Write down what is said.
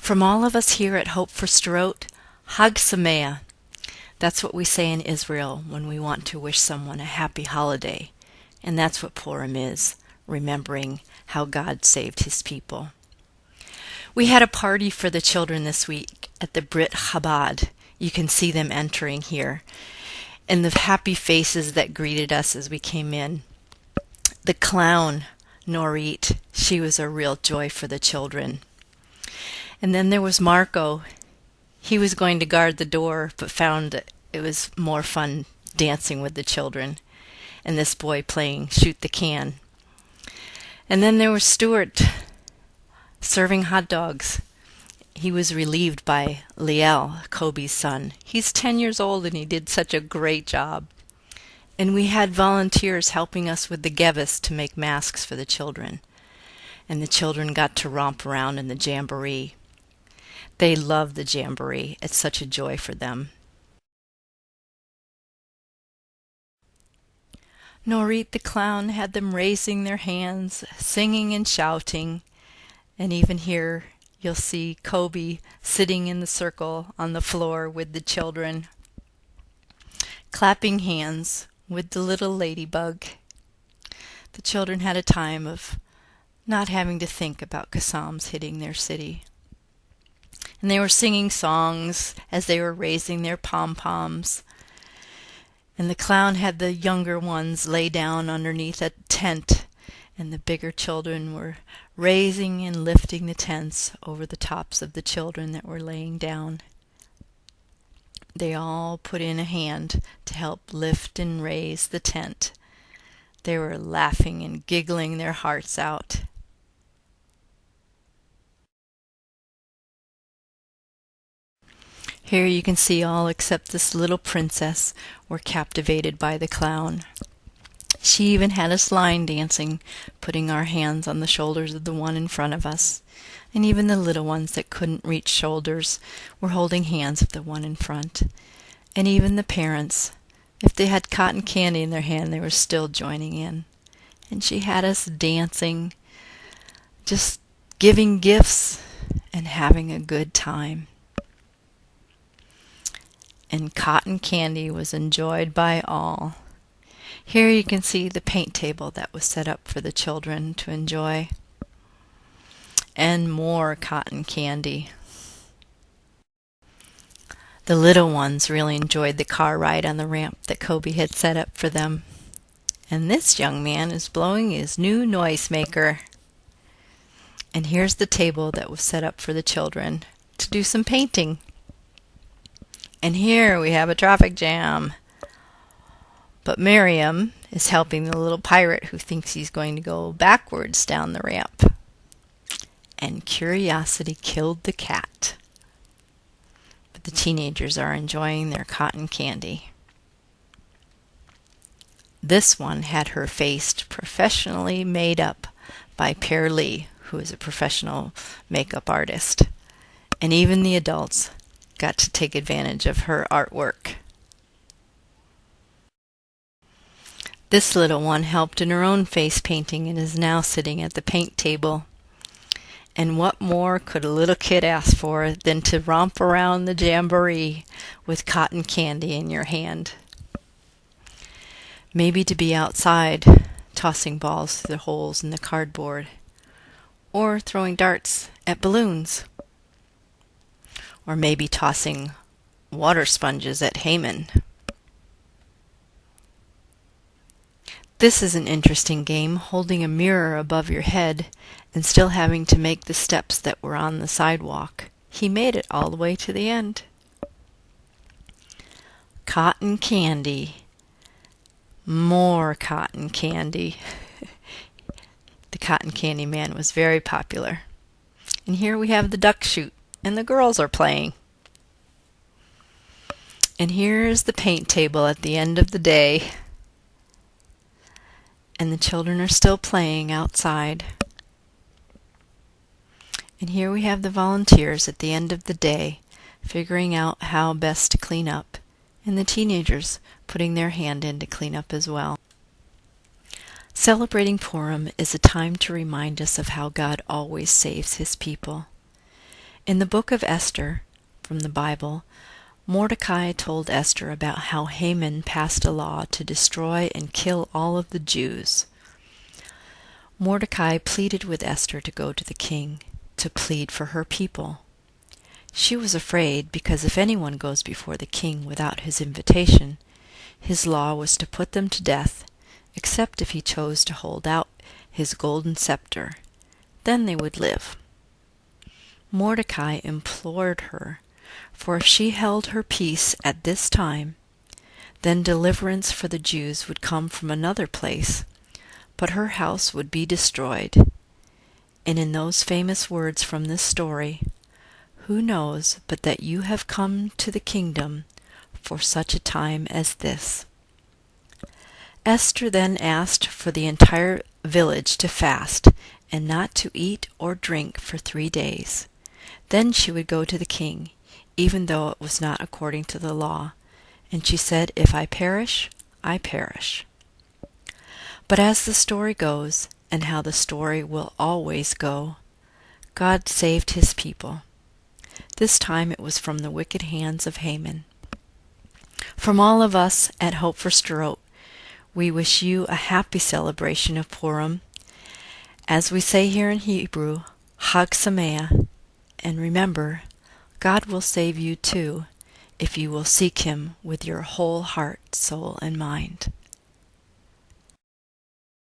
From all of us here at Hope for Sderot, Hag Sameach. That's what we say in Israel when we want to wish someone a happy holiday. And that's what Purim is, remembering how God saved his people. We had a party for the children this week at the Brit Chabad. You can see them entering here, and the happy faces that greeted us as we came in. The clown, Norit, she was a real joy for the children. And then there was Marco. He was going to guard the door, but found that it was more fun dancing with the children, and this boy playing shoot the can. And then there was Stuart serving hot dogs. He was relieved by Liel, Kobe's son. He's 10 years old and he did such a great job. And we had volunteers helping us with the gevis to make masks for the children. And the children got to romp around in the jamboree. They love the jamboree. It's such a joy for them. Norit the clown had them raising their hands, singing and shouting. And even here you'll see Kobe sitting in the circle on the floor with the children, clapping hands with the little ladybug. The children had a time of not having to think about kassams hitting their city. And they were singing songs as they were raising their pom-poms. And the clown had the younger ones lay down underneath a tent, and the bigger children were raising and lifting the tents over the tops of the children that were laying down. They all put in a hand to help lift and raise the tent. They were laughing and giggling their hearts out. Here you can see all except this little princess were captivated by the clown. She even had us line dancing, putting our hands on the shoulders of the one in front of us. And even the little ones that couldn't reach shoulders were holding hands with the one in front. And even the parents, if they had cotton candy in their hand, they were still joining in. And she had us dancing, just giving gifts and having a good time. And cotton candy was enjoyed by all. Here you can see the paint table that was set up for the children to enjoy. And more cotton candy. The little ones really enjoyed the car ride on the ramp that Kobe had set up for them. And this young man is blowing his new noisemaker. And here's the table that was set up for the children to do some painting. And here we have a traffic jam. But Miriam is helping the little pirate who thinks he's going to go backwards down the ramp. And curiosity killed the cat. But the teenagers are enjoying their cotton candy. This one had her face professionally made up by Per Lee, who is a professional makeup artist. And even the adults got to take advantage of her artwork. This little one helped in her own face painting and is now sitting at the paint table. And what more could a little kid ask for than to romp around the jamboree with cotton candy in your hand? Maybe to be outside, tossing balls through the holes in the cardboard, or throwing darts at balloons, or maybe tossing water sponges at Haman. This is an interesting game, holding a mirror above your head and still having to make the steps that were on the sidewalk. He made it all the way to the end. Cotton candy. More cotton candy. The cotton candy man was very popular. And here we have the duck shoot, and the girls are playing. And here's the paint table at the end of the day. And the children are still playing outside. And here we have the volunteers at the end of the day, figuring out how best to clean up, and the teenagers putting their hand in to clean up as well. Celebrating Purim is a time to remind us of how God always saves his people. In the book of Esther, from the Bible, Mordecai told Esther about how Haman passed a law to destroy and kill all of the Jews. Mordecai pleaded with Esther to go to the king, to plead for her people. She was afraid because if anyone goes before the king without his invitation, his law was to put them to death, except if he chose to hold out his golden scepter. Then they would live. Mordecai implored her, for if she held her peace at this time, then deliverance for the Jews would come from another place, but her house would be destroyed. And in those famous words from this story, "Who knows but that you have come to the kingdom for such a time as this?" Esther then asked for the entire village to fast and not to eat or drink for 3 days. Then she would go to the king, even though it was not according to the law. And she said, "If I perish, I perish." But as the story goes, and how the story will always go, God saved his people. This time it was from the wicked hands of Haman. From all of us at Hope for Sderot, we wish you a happy celebration of Purim. As we say here in Hebrew, kassam. And remember, God will save you too, if you will seek him with your whole heart, soul, and mind.